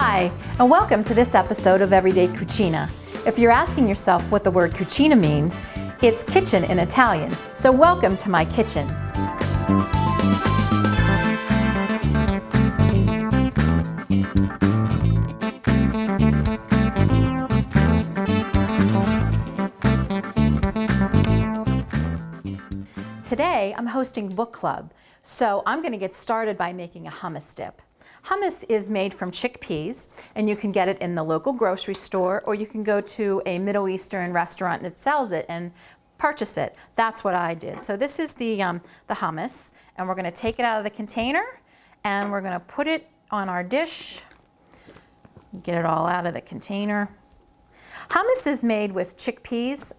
Hi, and welcome to this episode of Everyday Cucina. If you're asking yourself what the word cucina means, it's kitchen in Italian, so welcome to my kitchen. Today, I'm hosting book club, so I'm going to get started by making a hummus dip. Hummus is made from chickpeas, and you can get it in the local grocery store, or you can go to a Middle Eastern restaurant that sells it and purchase it. That's what I did. So this is the hummus, and we're going to take it out of the container, and we're going to put it on our dish. Get it all out of the container. Hummus is made with chickpeas.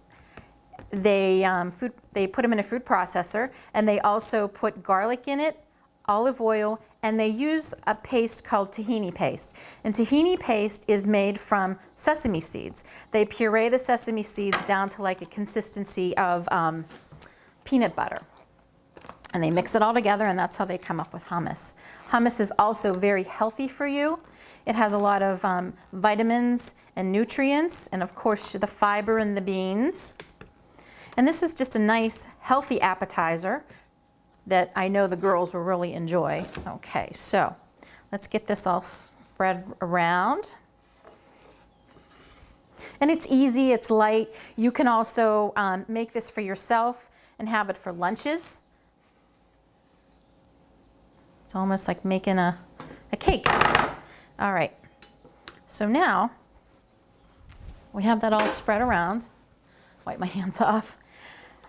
They put them in a food processor, and they also put garlic in it, olive oil, and they use a paste called tahini paste. And tahini paste is made from sesame seeds. They puree the sesame seeds down to like a consistency of peanut butter. And they mix it all together, and that's how they come up with hummus. Hummus is also very healthy for you. It has a lot of vitamins and nutrients, and of course the fiber in the beans. And this is just a nice, healthy appetizer that I know the girls will really enjoy. Okay, so let's get this all spread around. And it's easy, it's light. You can also make this for yourself and have it for lunches. It's almost like making a cake. All right, so now we have that all spread around. Wipe my hands off.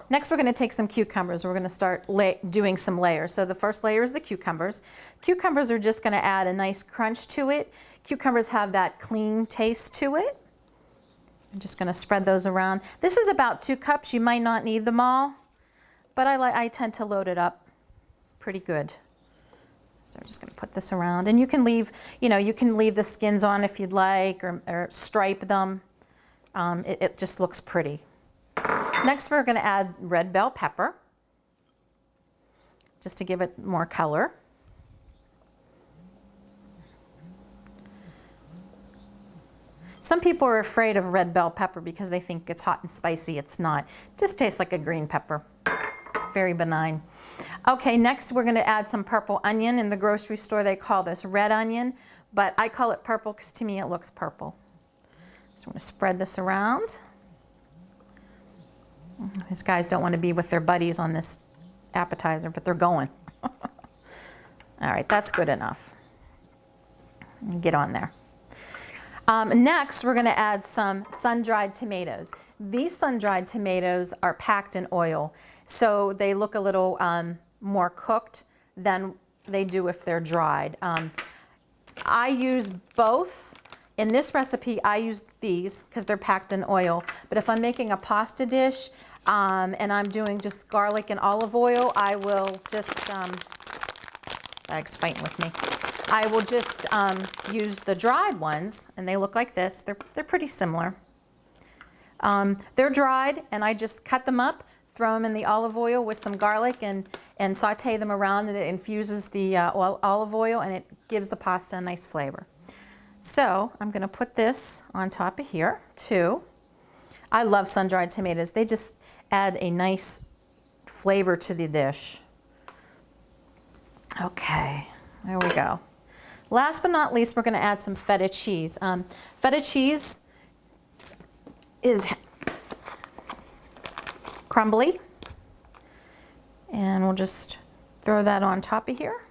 Next, we're going to take some cucumbers. We're going to start doing some layers. So the first layer is the cucumbers. Cucumbers are just going to add a nice crunch to it. Cucumbers have that clean taste to it. I'm just going to spread those around. This is about 2 cups. You might not need them all, but I tend to load it up pretty good. So I'm just going to put this around, and you can leave, you can leave the skins on if you'd like, or stripe them. It just looks pretty. Next, we're going to add red bell pepper, just to give it more color. Some people are afraid of red bell pepper because they think it's hot and spicy. It's not. It just tastes like a green pepper. Very benign. Okay, next we're going to add some purple onion. In the grocery store, they call this red onion, but I call it purple because to me it looks purple. So I'm going to spread this around. These guys don't want to be with their buddies on this appetizer, but they're going. All right, that's good enough. Get on there. Next, we're going to add some sun-dried tomatoes. These sun-dried tomatoes are packed in oil, so they look a little more cooked than they do if they're dried. I use both. In this recipe, I use these because they're packed in oil. But if I'm making a pasta dish and I'm doing just garlic and olive oil, I will just, Bag's fighting with me. I will just use the dried ones, and they look like this. They're pretty similar. They're dried, and I just cut them up, throw them in the olive oil with some garlic, and saute them around, and it infuses the olive oil, and it gives the pasta a nice flavor. So I'm going to put this on top of here too. I love sun-dried tomatoes. They just add a nice flavor to the dish. Okay, there we go. Last but not least, we're going to add some feta cheese. Feta cheese is crumbly, and we'll just throw that on top of here.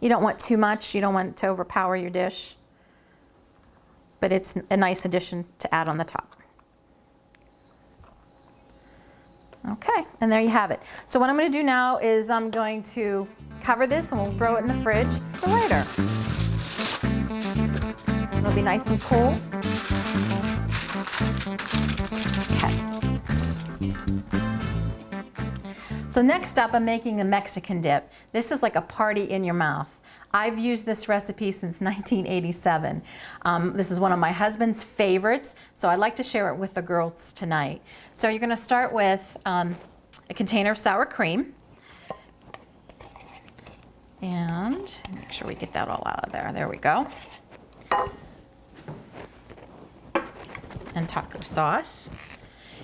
You don't want too much. You don't want it to overpower your dish. But it's a nice addition to add on the top. Okay, and there you have it. So what I'm going to do now is I'm going to cover this, and we'll throw it in the fridge for later. It'll be nice and cool. Okay. So next up, I'm making a Mexican dip. This is like a party in your mouth. I've used this recipe since 1987. This is one of my husband's favorites, so I'd like to share it with the girls tonight. So you're going to start with a container of sour cream. And make sure we get that all out of there. There we go. And taco sauce.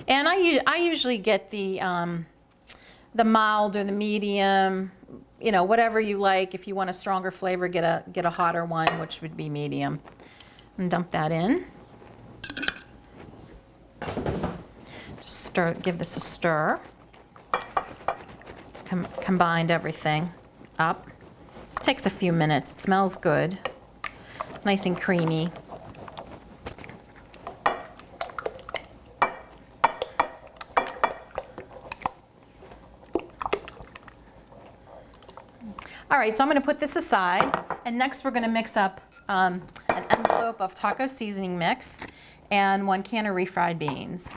And I usually get the mild or the medium, you know, whatever you like. If you want a stronger flavor, get a hotter one, which would be medium. And dump that in. Just give this a stir. Combined everything up. Takes a few minutes. It smells good. Nice and creamy. All right, so I'm going to put this aside, and next we're going to mix up an envelope of taco seasoning mix and 1 can of refried beans.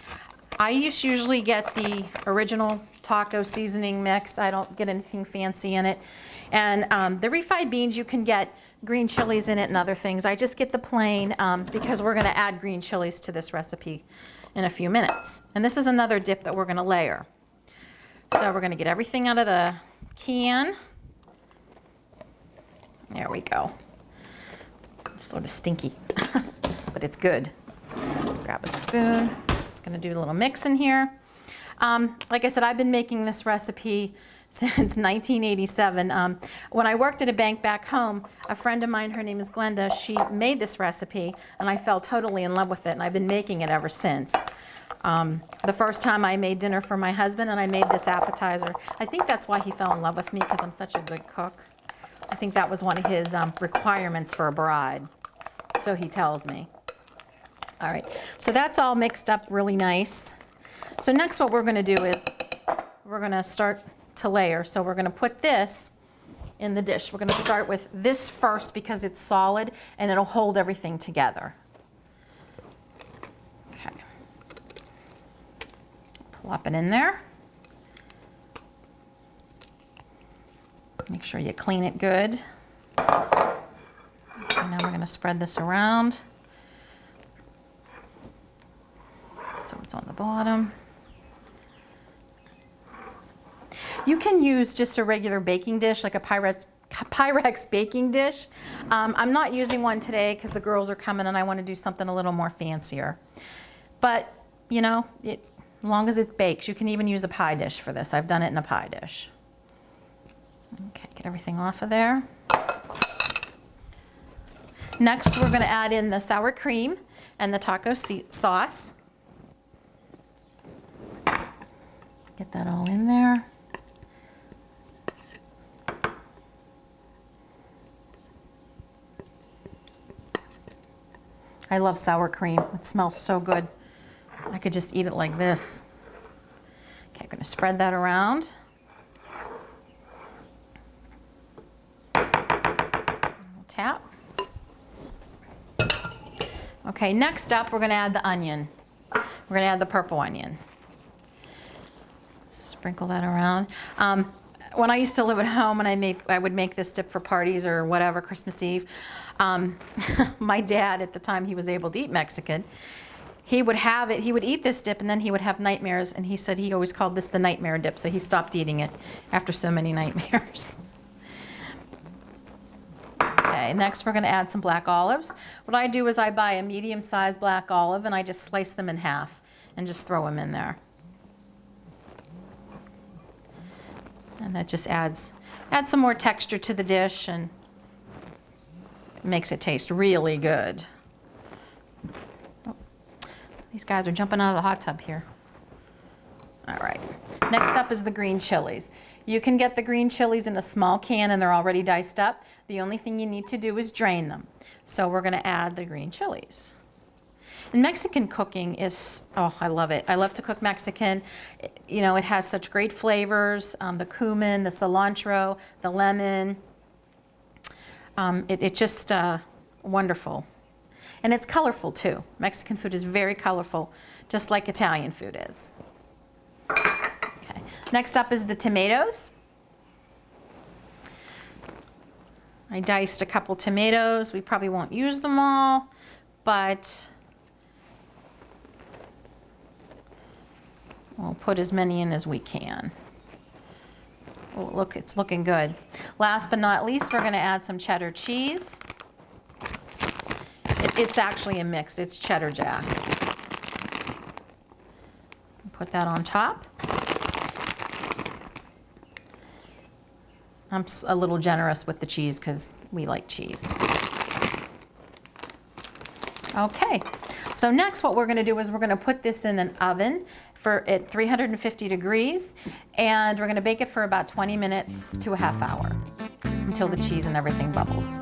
I usually get the original taco seasoning mix. I don't get anything fancy in it. And the refried beans, you can get green chilies in it and other things. I just get the plain because we're going to add green chilies to this recipe in a few minutes. And this is another dip that we're going to layer. So we're going to get everything out of the can. There we go. Sort of stinky, but it's good. Grab a spoon. Just gonna do a little mix in here. Like I said, I've been making this recipe since 1987. When I worked at a bank back home, a friend of mine, her name is Glenda, she made this recipe, and I fell totally in love with it, and I've been making it ever since. The first time I made dinner for my husband, and I made this appetizer. I think that's why he fell in love with me, because I'm such a good cook. I think that was one of his requirements for a bride, so he tells me. All right, so that's all mixed up really nice. So next what we're going to do is we're going to start to layer. So we're going to put this in the dish. We're going to start with this first because it's solid and it'll hold everything together. Okay. Plop it in there. Make sure you clean it good. Okay, now we're going to spread this around. So it's on the bottom. You can use just a regular baking dish, like a Pyrex baking dish. I'm not using one today because the girls are coming and I want to do something a little more fancier. But, you know, as long as it bakes, you can even use a pie dish for this. I've done it in a pie dish. Okay, get everything off of there. Next, we're going to add in the sour cream and the taco sauce. Get that all in there. I love sour cream. It smells so good. I could just eat it like this. Okay, I'm going to spread that around. Tap. Okay, next up we're going to add the onion. We're going to add the purple onion. Sprinkle that around. When I used to live at home and I would make this dip for parties or whatever, Christmas Eve, my dad at the time, he was able to eat Mexican. He would have it, he would eat this dip and then he would have nightmares, and he said he always called this the nightmare dip, so he stopped eating it after so many nightmares. Okay, next we're going to add some black olives. What I do is I buy a medium-sized black olive and I just slice them in half and just throw them in there. And that just adds some more texture to the dish and makes it taste really good. Oh, these guys are jumping out of the hot tub here. All right, next up is the green chilies. You can get the green chilies in a small can and they're already diced up. The only thing you need to do is drain them. So we're going to add the green chilies. And Mexican cooking is, oh, I love it. I love to cook Mexican. You know, it has such great flavors, the cumin, the cilantro, the lemon. It's just wonderful. And it's colorful too. Mexican food is very colorful, just like Italian food is. Okay. Next up is the tomatoes. I diced a couple tomatoes. We probably won't use them all, but we'll put as many in as we can. Oh, look, it's looking good. Last but not least, we're gonna add some cheddar cheese. It's actually a mix, it's cheddar jack. Put that on top. I'm a little generous with the cheese because we like cheese. Okay, so next what we're gonna do is we're gonna put this in an oven at 350 degrees, and we're gonna bake it for about 20 minutes to a half hour, just until the cheese and everything bubbles.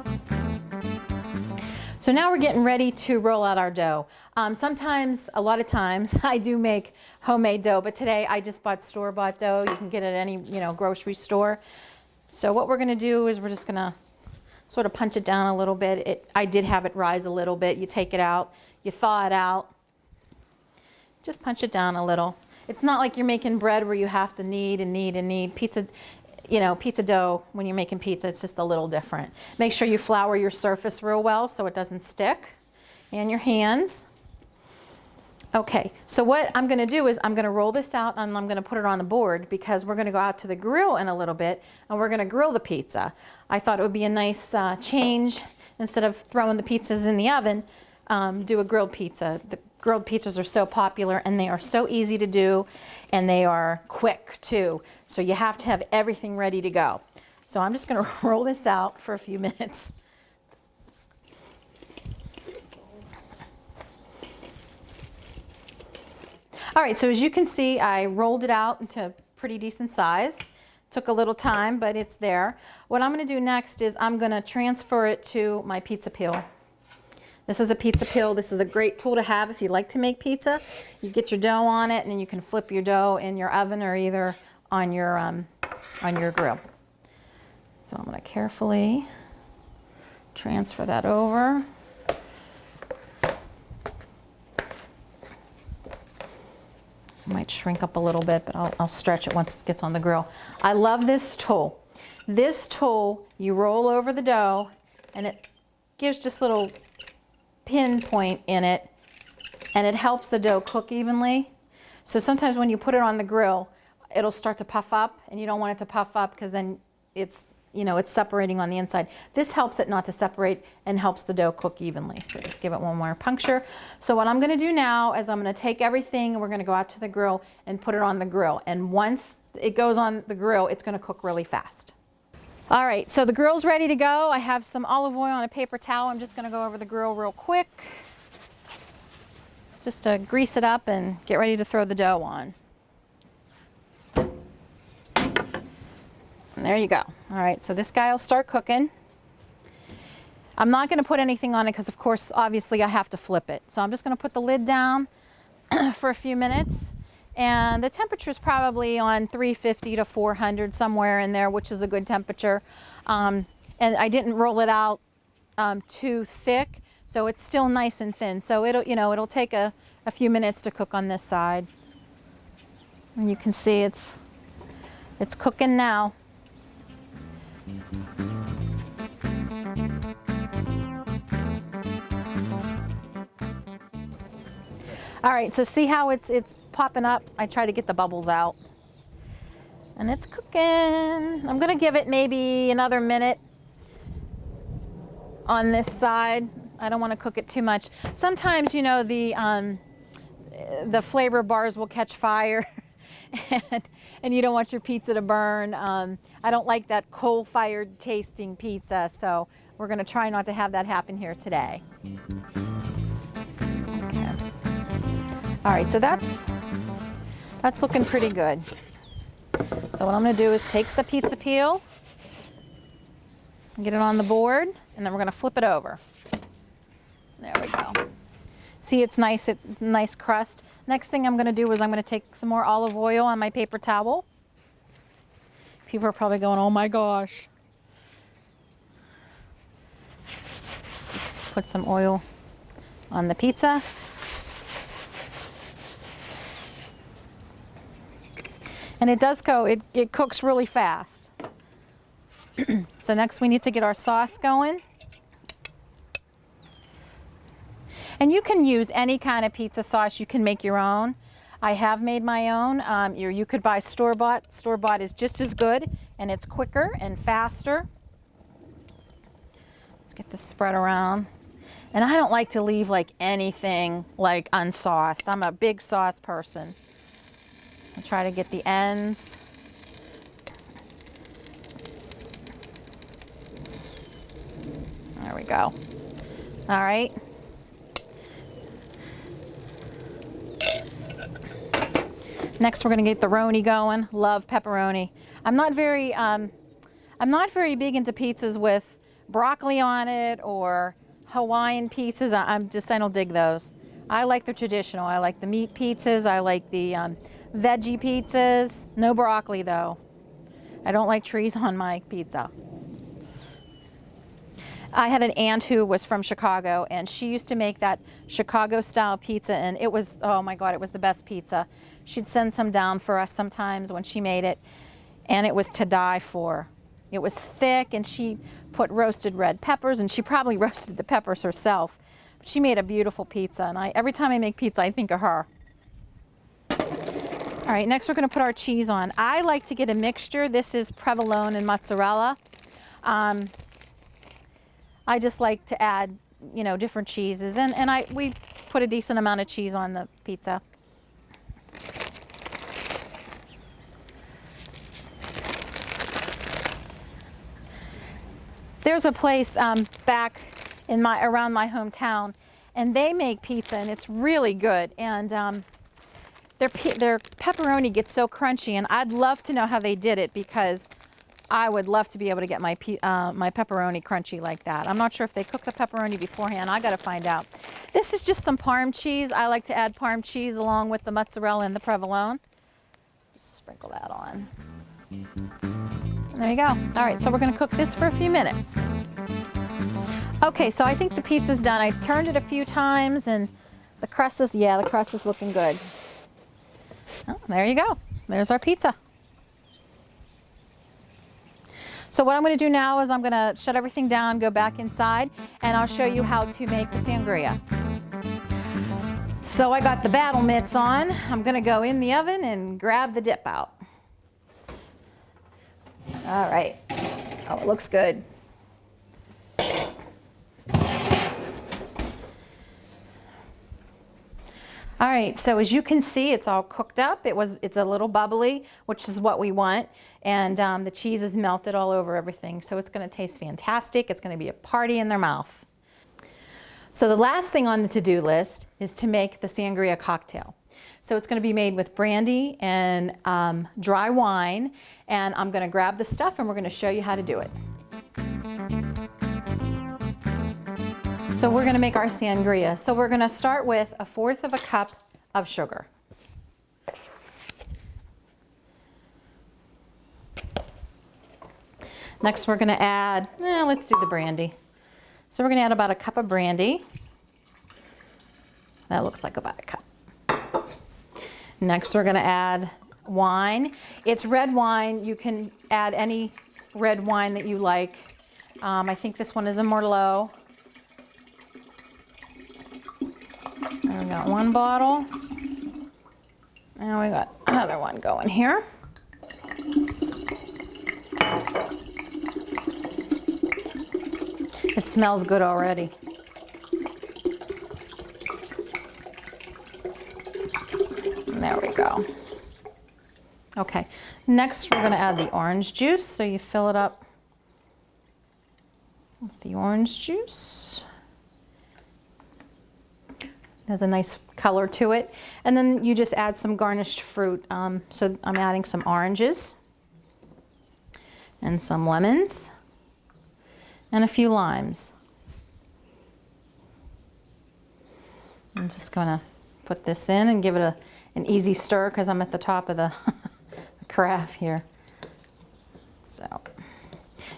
So now we're getting ready to roll out our dough. Sometimes, a lot of times, I do make homemade dough, but today I just bought store-bought dough. You can get it at any grocery store. So what we're gonna do is we're just gonna sort of punch it down a little bit. I did have it rise a little bit. You take it out, you thaw it out, just punch it down a little. It's not like you're making bread where you have to knead and knead and knead. Pizza, pizza dough, when you're making pizza, it's just a little different. Make sure you flour your surface real well so it doesn't stick, and your hands. Okay, so what I'm gonna do is I'm gonna roll this out and I'm gonna put it on the board because we're gonna go out to the grill in a little bit and we're gonna grill the pizza. I thought it would be a nice change. Instead of throwing the pizzas in the oven, do a grilled pizza. The grilled pizzas are so popular and they are so easy to do and they are quick too. So you have to have everything ready to go. So I'm just gonna roll this out for a few minutes. All right, so as you can see, I rolled it out into a pretty decent size. Took a little time, but it's there. What I'm gonna do next is I'm gonna transfer it to my pizza peel. This is a pizza peel. This is a great tool to have if you like to make pizza. You get your dough on it and then you can flip your dough in your oven or either on your grill. So I'm gonna carefully transfer that over. Might shrink up a little bit, but I'll stretch it once it gets on the grill. I love this tool. This tool, you roll over the dough and it gives just a little pinpoint in it and it helps the dough cook evenly. So sometimes when you put it on the grill, it'll start to puff up and you don't want it to puff up because then it's separating on the inside. This helps it not to separate and helps the dough cook evenly. So just give it one more puncture. So what I'm gonna do now is I'm gonna take everything and we're gonna go out to the grill and put it on the grill. And once it goes on the grill, it's gonna cook really fast. All right, so the grill's ready to go. I have some olive oil on a paper towel. I'm just gonna go over the grill real quick, just to grease it up and get ready to throw the dough on. And there you go. All right, so this guy will start cooking. I'm not gonna put anything on it because of course, obviously I have to flip it. So I'm just gonna put the lid down for a few minutes. And the temperature is probably on 350 to 400, somewhere in there, which is a good temperature. And I didn't roll it out too thick, so it's still nice and thin. So it'll take a few minutes to cook on this side. And you can see it's cooking now. All right, so see how it's popping up? I try to get the bubbles out. And it's cooking. I'm gonna give it maybe another minute on this side. I don't wanna cook it too much. Sometimes, the flavor bars will catch fire and you don't want your pizza to burn. I don't like that coal-fired tasting pizza, so we're gonna try not to have that happen here today. Okay. All right, so that's looking pretty good. So what I'm gonna do is take the pizza peel, get it on the board, and then we're gonna flip it over. There we go. See, it's nice crust. Next thing I'm gonna do is I'm gonna take some more olive oil on my paper towel. People are probably going, oh my gosh. Just put some oil on the pizza. And it does go, it cooks really fast. So next we need to get our sauce going. And you can use any kind of pizza sauce. You can make your own. I have made my own. You could buy store-bought. Store-bought is just as good. and it's quicker and faster. Let's get this spread around. And I don't like to leave like anything like unsauced. I'm a big sauce person. I'll try to get the ends. There we go. All right. Next, we're going to get the roni going. Love pepperoni. I'm not very big into pizzas with broccoli on it or Hawaiian pizzas. I don't dig those. I like the traditional. I like the meat pizzas. I like the veggie pizzas. No broccoli though. I don't like trees on my pizza. I had an aunt who was from Chicago, and she used to make that Chicago style pizza, and it was, oh my God, it was the best pizza. She'd send some down for us sometimes when she made it, and it was to die for. It was thick, and she put roasted red peppers, and she probably roasted the peppers herself. But she made a beautiful pizza, and every time I make pizza, I think of her. All right, next we're gonna put our cheese on. I like to get a mixture. This is provolone and mozzarella. I just like to add, you know, different cheeses, and we put a decent amount of cheese on the pizza. There's a place back in around my hometown, and they make pizza, and it's really good. And their pepperoni gets so crunchy, and I'd love to know how they did it, because I would love to be able to get my pepperoni crunchy like that. I'm not sure if they cook the pepperoni beforehand. I got to find out. This is just some Parm cheese. I like to add Parm cheese along with the mozzarella and the provolone. Just sprinkle that on. And there you go. All right, so we're going to cook this for a few minutes. Okay, so I think the pizza's done. I turned it a few times, and the crust is looking good. Oh, there you go. There's our pizza. So what I'm going to do now is I'm going to shut everything down, go back inside, and I'll show you how to make the sangria. So I got the battle mitts on. I'm going to go in the oven and grab the dip out. All right. Oh, it looks good. All right, so as you can see, it's all cooked up. It's a little bubbly, which is what we want. And the cheese is melted all over everything. So it's gonna taste fantastic. It's gonna be a party in their mouth. So the last thing on the to-do list is to make the sangria cocktail. So it's gonna be made with brandy and dry wine. And I'm gonna grab the stuff and we're gonna show you how to do it. So we're gonna make our sangria. So we're gonna start with 1/4 cup of sugar. Next we're gonna add, let's do the brandy. So we're gonna add about 1 cup of brandy. That looks like about 1 cup. Next we're gonna add wine. It's red wine. You can add any red wine that you like. I think this one is a Merlot. And we got 1 bottle. And we got another one going here. It smells good already. And there we go. Okay, next we're gonna add the orange juice. So you fill it up with the orange juice. Has a nice color to it. And then you just add some garnished fruit. So I'm adding some oranges and some lemons and a few limes. I'm just gonna put this in and give it an easy stir because I'm at the top of the carafe here. So,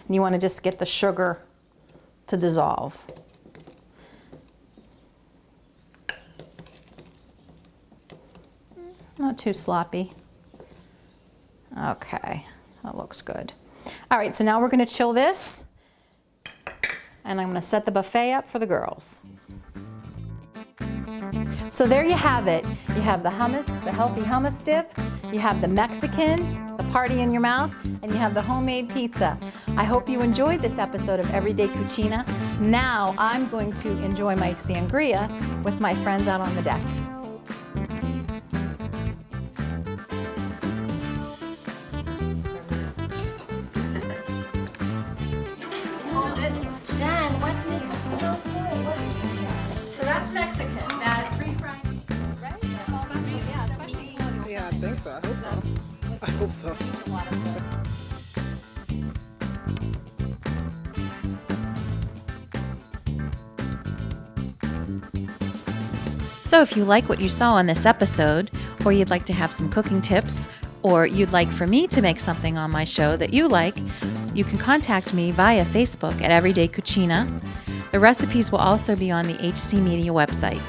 and you wanna just get the sugar to dissolve. Not too sloppy. Okay, that looks good. All right, so now we're gonna chill this, and I'm gonna set the buffet up for the girls. So there you have it. You have the hummus, the healthy hummus dip. You have the Mexican, the party in your mouth, and you have the homemade pizza. I hope you enjoyed this episode of Everyday Cucina. Now I'm going to enjoy my sangria with my friends out on the deck. Jen, what this looks so good. What is that? So that's Mexican. That's refried beef, right? Yeah, especially. Yeah, I think so. I hope so. So if you like what you saw on this episode, or you'd like to have some cooking tips, or you'd like for me to make something on my show that you like, you can contact me via Facebook at Everyday Cucina. The recipes will also be on the HC Media website.